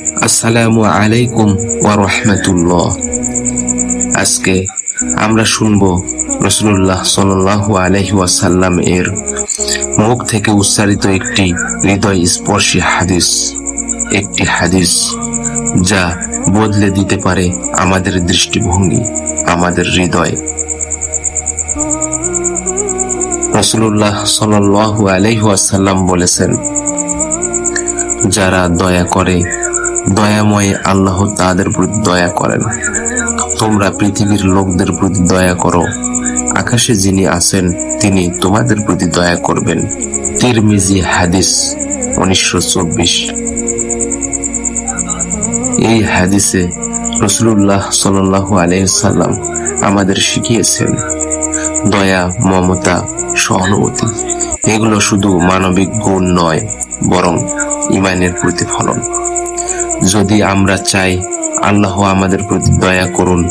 আসসালামু আলাইকুম ওয়া রাহমাতুল্লাহ। আজকে আমরা শুনব রাসূলুল্লাহ সাল্লাল্লাহু আলাইহি ওয়াসাল্লাম এর মুখ থেকে উচ্চারিত একটি হৃদয় স্পর্শী হাদিস, একটি হাদিস যা বদলে দিতে পারে আমাদের দৃষ্টিভঙ্গি, আমাদের হৃদয়। রাসূলুল্লাহ সাল্লাল্লাহু আলাইহি ওয়াসাল্লাম বলেছেন, যারা দয়া করে দয়াময় আল্লাহ তাদের প্রতি দয়া করেন। তোমরা পৃথিবীর লোকদের প্রতি দয়া করো, আকাশে যিনি আছেন তিনি তোমাদের প্রতি দয়া করবেন। তিরমিজি হাদিস 1924। এই হাদিসে রাসূলুল্লাহ সাল্লাল্লাহু আলাইহি ওয়াসাল্লাম আমাদের শিখিয়েছেন দয়া, মমতা, সহানুভূতি এগুলো শুধু মানবিক গুণ নয়, বরং ঈমানের প্রতিফলন। যদি আমরা চাই আল্লাহ আমাদের প্রতি দয়া করুন,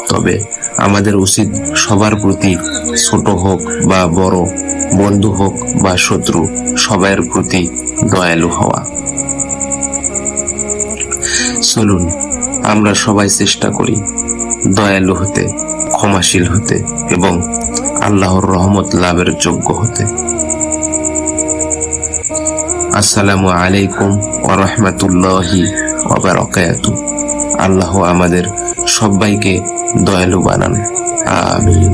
তবে আমাদের উচিত সবার প্রতি, ছোট হোক বা বড়, বন্ধু হোক বা শত্রু, সবার প্রতি দয়ালু হওয়া। চলুন আমরা সবাই চেষ্টা করি দয়ালু হতে, ক্ষমাশীল হতে এবং আল্লাহর রহমত লাভের যোগ্য হতে। আসসালামু আলাইকুম ওয়া রাহমাতুল্লাহি ওয়া বারাকাতুহু। আল্লাহ আমাদের সবাইকে দয়ালু বানান। আমিন।